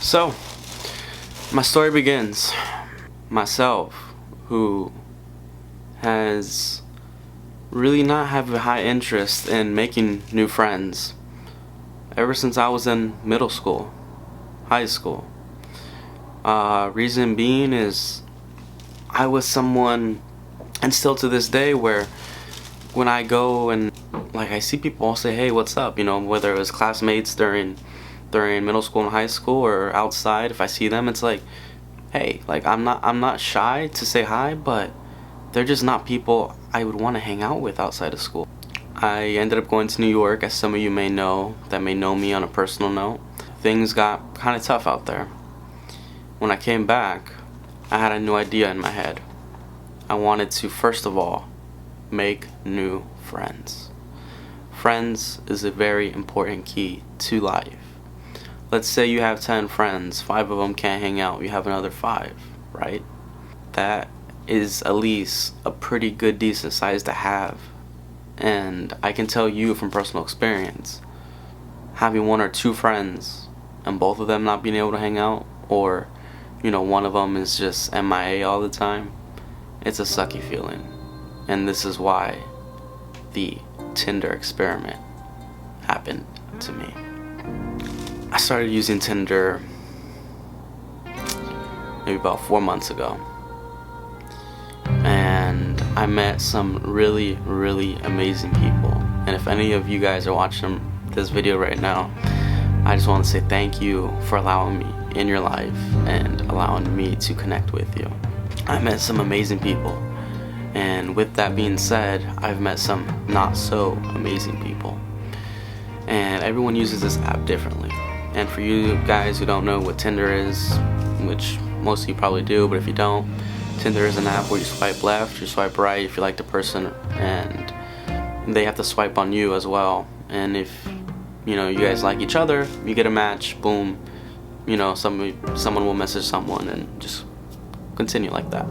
So, my story begins. Myself, who has really not have a high interest in making new friends ever since I was in middle school, high school. Reason being is I was someone, and still to this day, where when I go and I see people, I'll say, hey, what's up? Whether it was classmates during middle school and high school or outside, if I see them, it's like, hey, I'm not shy to say hi, but they're just not people I would want to hang out with outside of school. I ended up going to New York, as some of you may know that may know me on a personal note. Things got kind of tough out there. When I came back, I had a new idea in my head. I wanted to, first of all, make new friends. Friends is a very important key to life. Let's say you have 10 friends, 5 of them can't hang out, you have another 5, right? That is at least a pretty good, decent size to have. And I can tell you from personal experience, having 1 or 2 friends and both of them not being able to hang out, or one of them is just MIA all the time, it's a sucky feeling. And this is why the Tinder experiment happened to me. I started using Tinder maybe about 4 months ago, and I met some really, really amazing people. And if any of you guys are watching this video right now, I just want to say thank you for allowing me in your life and allowing me to connect with you. I met some amazing people, and with that being said, I've met some not so amazing people. And everyone uses this app differently. And for you guys who don't know what Tinder is, which most of you probably do, but if you don't, Tinder is an app where you swipe left, you swipe right if you like the person, and they have to swipe on you as well. And if you guys like each other, you get a match, boom, someone will message someone and just continue like that.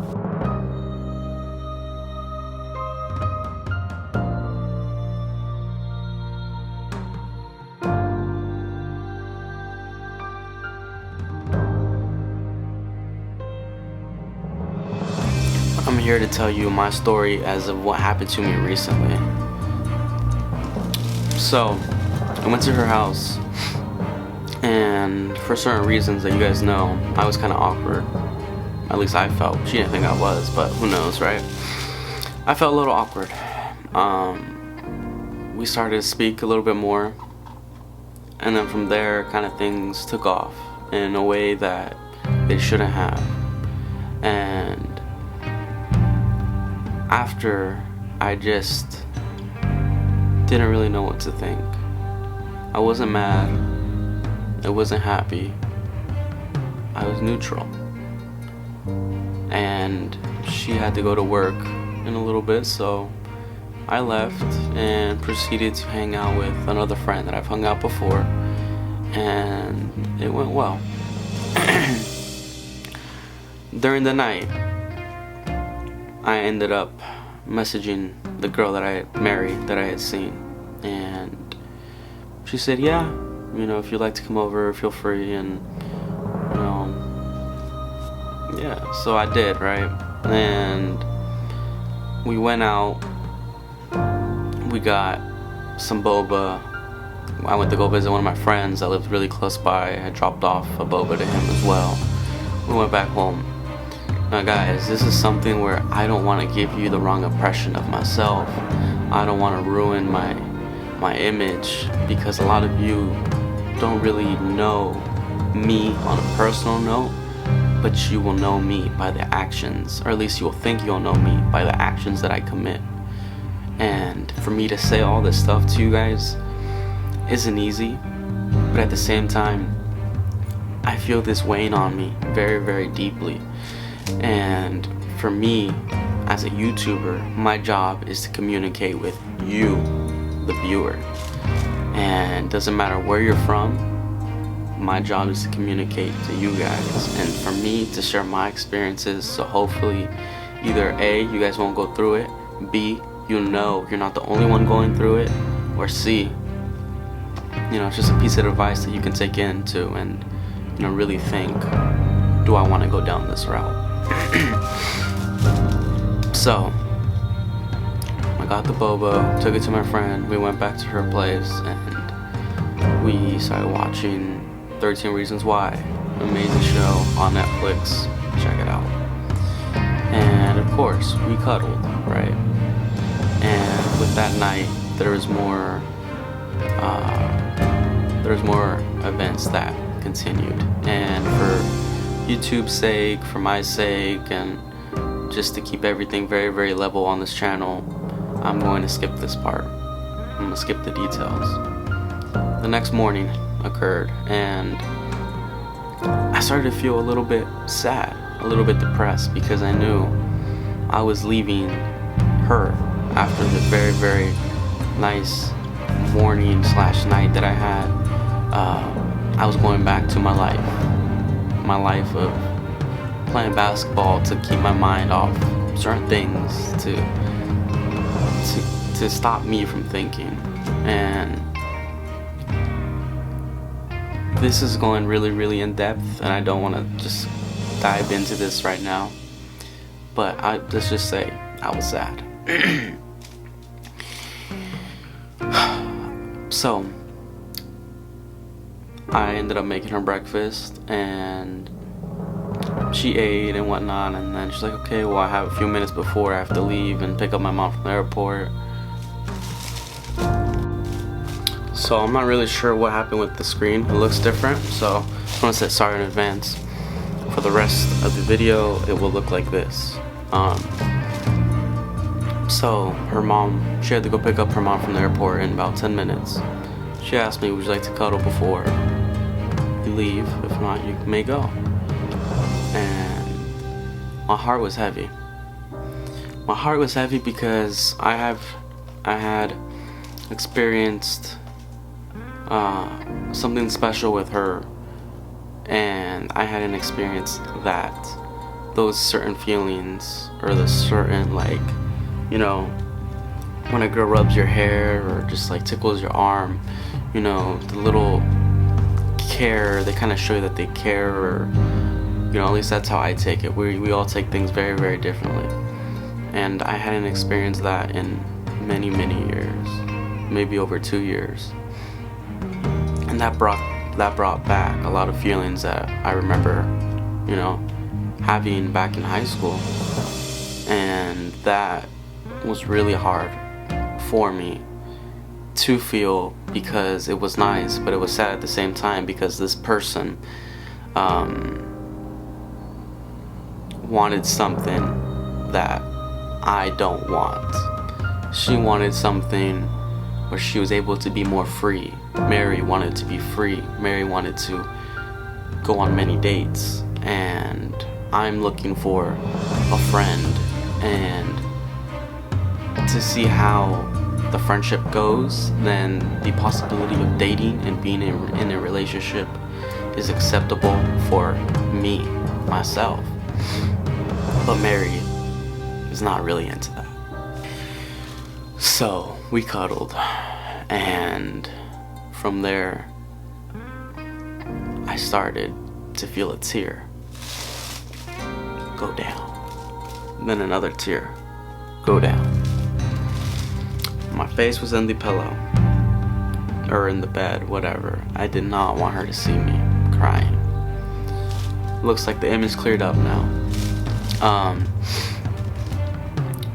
I'm here to tell you my story as of what happened to me recently. So, I went to her house, and for certain reasons that you guys know, I was kind of awkward. At least I felt. She didn't think I was, but who knows, right? I felt a little awkward. We started to speak a little bit more, and then from there, kind of things took off in a way that they shouldn't have. And after, I just didn't really know what to think. I wasn't mad, I wasn't happy, I was neutral. And she had to go to work in a little bit, so I left and proceeded to hang out with another friend that I've hung out before, and it went well. During the night, I ended up messaging the girl that I had married, that I had seen, and she said, yeah, if you'd like to come over, feel free. And yeah, so I did, right? And we went out, we got some boba. I went to go visit one of my friends that lived really close by. I dropped off a boba to him as well. We went back home. Now guys, this is something where I don't want to give you the wrong impression of myself. I don't want to ruin my image, because a lot of you don't really know me on a personal note, but you will know me by the actions, or at least you will think you'll know me by the actions that I commit. And for me to say all this stuff to you guys isn't easy, but at the same time, I feel this weighing on me very, very deeply. And for me, as a YouTuber, my job is to communicate with you, the viewer. And doesn't matter where you're from, my job is to communicate to you guys, and for me to share my experiences, so hopefully either A, you guys won't go through it, B, you're not the only one going through it, or C, it's just a piece of advice that you can take into and really think, do I want to go down this route? So I got the boba, took it to my friend, we went back to her place, and we started watching 13 Reasons Why. Amazing show on Netflix, check it out. And of course, we cuddled, right? And with that night, there was more events that continued. And for YouTube's sake, for my sake, and just to keep everything very, very level on this channel, I'm going to skip this part. I'm going to skip the details. The next morning occurred, and I started to feel a little bit sad, a little bit depressed, because I knew I was leaving her after the very, very nice morning / night that I had. I was going back to my life of playing basketball to keep my mind off certain things, to stop me from thinking. And this is going really, really in depth, and I don't want to just dive into this right now, but let's just say I was sad. So I ended up making her breakfast, and she ate and whatnot, and then she's like, okay, well, I have a few minutes before I have to leave and pick up my mom from the airport. So I'm not really sure what happened with the screen. It looks different, so I want to say sorry in advance. For the rest of the video, it will look like this. So her mom, she had to go pick up her mom from the airport in about 10 minutes. She asked me, would you like to cuddle before you leave? If not, you may go. And my heart was heavy. My heart was heavy because I had experienced something special with her, and I hadn't experienced that, those certain feelings, or the certain, like, you know, when a girl rubs your hair or just like tickles your arm, you know, the little care, they kind of show you that they care, or, you know, at least that's how I take it. We all take things very, very differently, and I hadn't experienced that in many, many years, maybe over 2 years. And that brought back a lot of feelings that I remember, you know, having back in high school. And that was really hard for me to feel, because it was nice, but it was sad at the same time, because this person wanted something that I don't want. She wanted something where she was able to be more free. Mary wanted to be free. Mary wanted to go on many dates, and I'm looking for a friend, and to see how the friendship goes, then the possibility of dating and being in a relationship is acceptable for me, myself. But Mary is not really into that. So we cuddled, and from there I started to feel a tear go down, then another tear go down. My face was in the pillow, or in the bed, whatever. I did not want her to see me crying. Looks like the image cleared up now.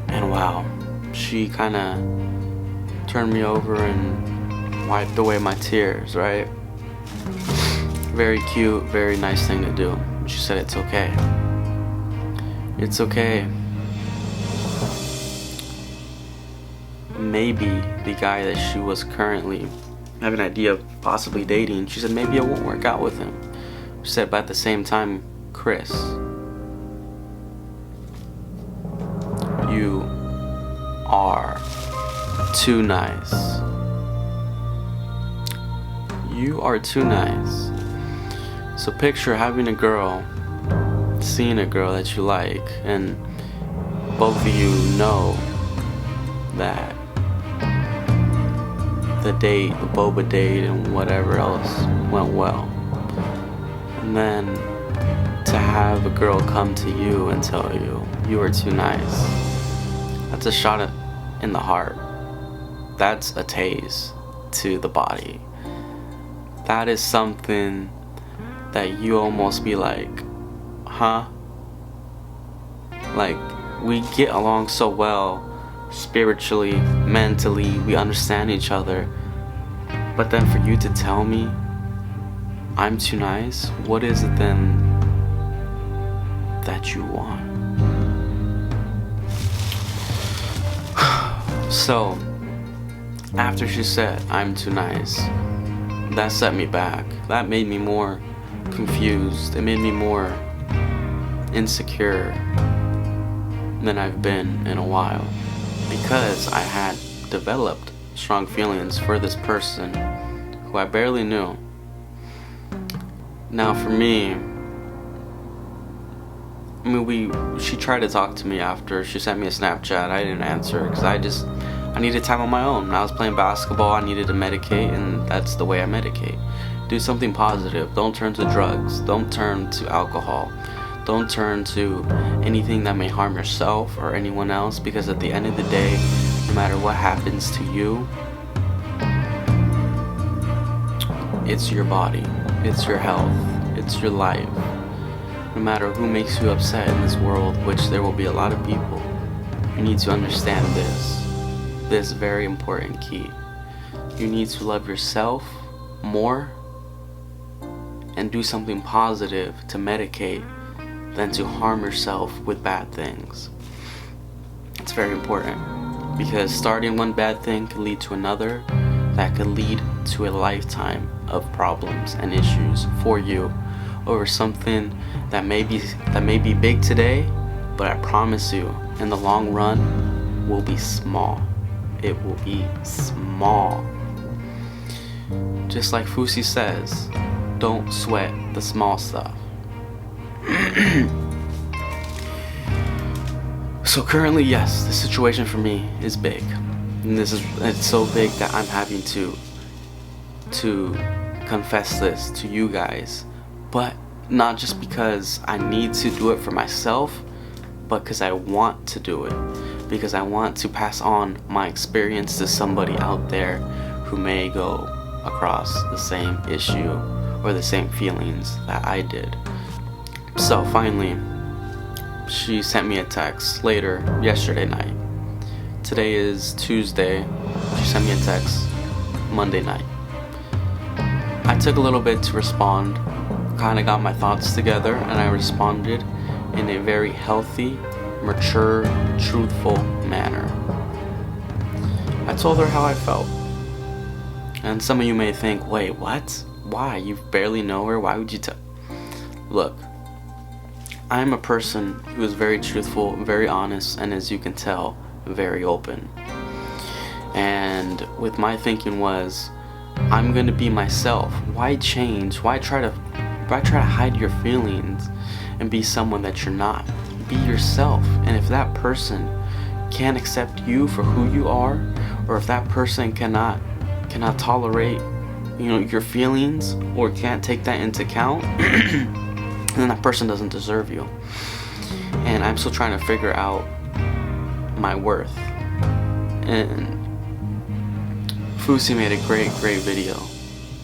And wow, she kind of turned me over and wiped away my tears, right? Very cute, very nice thing to do. She said, it's okay. It's okay. Maybe the guy that she was currently having an idea of possibly dating, she said maybe it won't work out with him. She said, but at the same time, Chris, you are too nice. You are too nice. So picture having a girl, seeing a girl that you like, and both of you know that the date, the boba date, and whatever else went well. And And then to have a girl come to you and tell you you are too nice, that's a shot in the heart. That's a tase to the body. That is something that you almost be like, huh? Like, we get along so well spiritually, mentally, we understand each other. But then for you to tell me I'm too nice, what is it then that you want? So, after she said I'm too nice, that set me back. That made me more confused. It made me more insecure than I've been in a while, because I had developed strong feelings for this person who I barely knew. Now for me, she tried to talk to me after. She sent me a Snapchat. I didn't answer because I needed time on my own. I was playing basketball. I needed to medicate, and that's the way I medicate. Do something positive. Don't turn to drugs. Don't turn to alcohol. Don't turn to anything that may harm yourself or anyone else, because at the end of the day, no matter what happens to you, it's your body, it's your health, it's your life. No matter who makes you upset in this world, which there will be a lot of people, you need to understand this very important key. You need to love yourself more and do something positive to medicate than to harm yourself with bad things. It's very important, because starting one bad thing can lead to another that could lead to a lifetime of problems and issues for you over something that may be big today, but I promise you in the long run will be small. It will be small. Just like Fusi says, don't sweat the small stuff. So currently, yes, the situation for me is big, and it's so big that I'm having to confess this to you guys, but not just because I need to do it for myself, but because I want to do it, because I want to pass on my experience to somebody out there who may go across the same issue or the same feelings that I did. So finally, she sent me a text later yesterday night. Today is Tuesday. She sent me a text Monday night. I took a little bit to respond, kind of got my thoughts together, and I responded in a very healthy, mature, truthful manner. I told her how I felt. And some of you may think, wait, what? Why? You barely know her? Why would you tell? Look, I'm a person who is very truthful, very honest, and as you can tell, very open. And with my thinking was, I'm gonna be myself. Why change? Why try to hide your feelings and be someone that you're not? Be yourself. And if that person can't accept you for who you are, or if that person cannot tolerate, your feelings, or can't take that into account, then that person doesn't deserve you. And I'm still trying to figure out my worth. And Fusi made a great video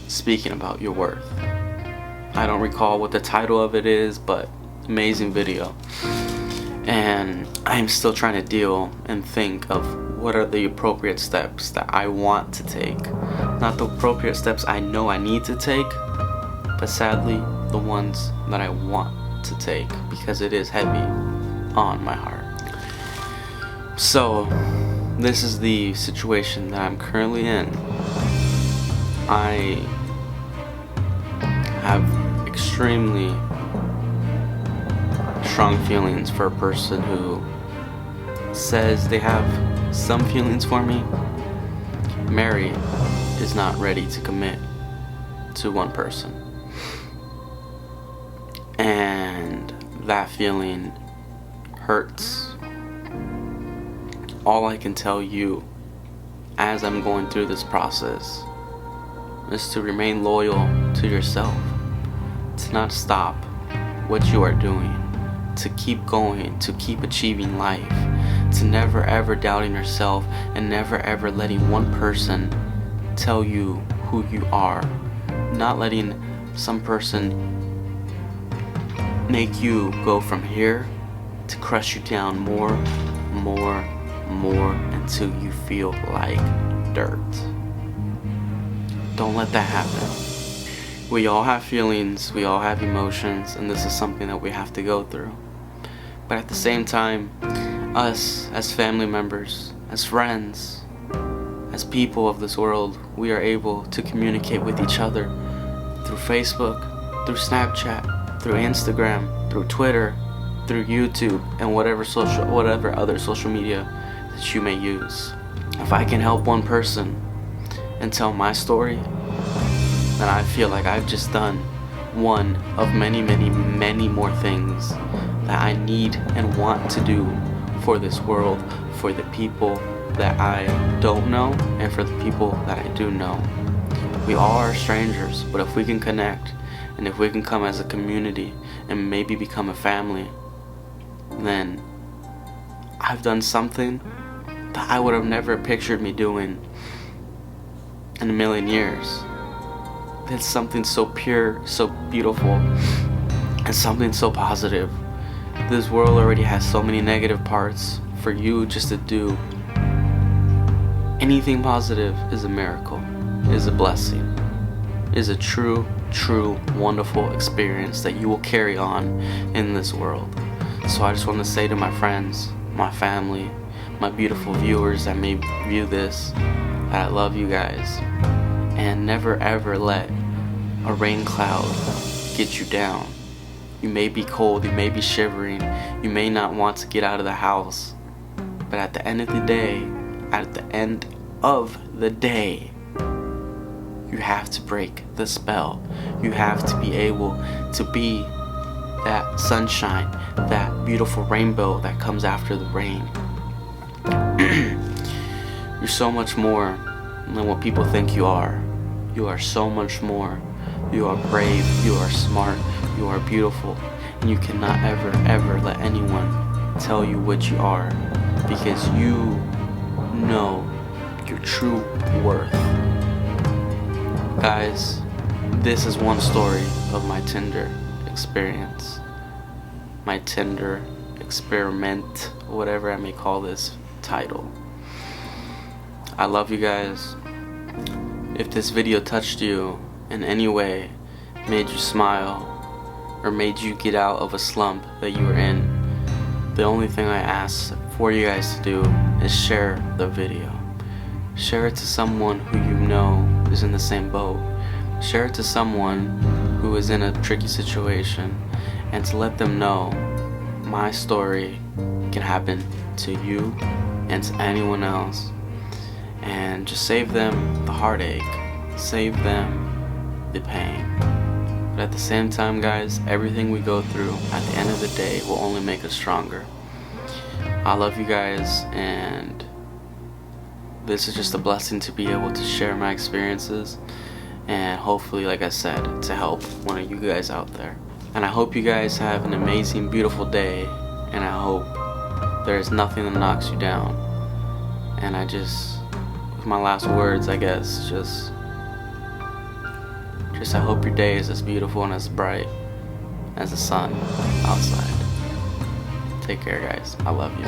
speaking about your worth. I don't recall what the title of it is, but amazing video. And I'm still trying to deal and think of what are the appropriate steps that I want to take. Not the appropriate steps I know I need to take, but sadly, the ones that I want to take, because it is heavy on my heart. So, this is the situation that I'm currently in. I have extremely strong feelings for a person who says they have some feelings for me. Mary is not ready to commit to one person. And that feeling hurts. All I can tell you as I'm going through this process is to remain loyal to yourself, to not stop what you are doing, to keep going, to keep achieving life, to never ever doubting yourself, and never ever letting one person tell you who you are, not letting some person make you go from here to crush you down more until you feel like dirt. Don't let that happen. We all have feelings, we all have emotions, and this is something that we have to go through. But at the same time, us as family members, as friends, as people of this world, we are able to communicate with each other through Facebook, through Snapchat, through Instagram, through Twitter, through YouTube, and whatever other social media that you may use. If I can help one person and tell my story, then I feel like I've just done one of many more things that I need and want to do for this world, for the people that I don't know, and for the people that I do know. We all are strangers, but if we can connect, and if we can come as a community and maybe become a family, then I've done something that I would have never pictured me doing in a million years. It's something so pure, so beautiful, and something so positive. This world already has so many negative parts. For you just to do anything positive is a miracle, is a blessing, is a true, wonderful experience that you will carry on in this world. So I just want to say to my friends, my family, my beautiful viewers that may view this, that I love you guys. And never ever let a rain cloud get you down. You may be cold, you may be shivering, you may not want to get out of the house. But at the end of the day, you have to break the spell. You have to be able to be that sunshine, that beautiful rainbow that comes after the rain. You're so much more than what people think you are. You are so much more. You are brave, you are smart, you are beautiful, and you cannot ever let anyone tell you what you are, because you know your true worth. Guys, this is one story of my Tinder experience, my Tinder experiment, whatever I may call this title. I love you guys. If this video touched you in any way, made you smile, or made you get out of a slump that you were in, the only thing I ask for you guys to do is share the video. Share it to someone who you know is in the same boat. Share it to someone who is in a tricky situation, and to let them know my story can happen to you and to anyone else. And just save them the heartache, save them the pain. But at the same time, guys, everything we go through at the end of the day will only make us stronger. I love you guys, and this is just a blessing to be able to share my experiences, and hopefully, like I said, to help one of you guys out there. And I hope you guys have an amazing, beautiful day, and I hope there is nothing that knocks you down. And I just, with my last words, I guess, just I hope your day is as beautiful and as bright as the sun outside. Take care, guys. I love you.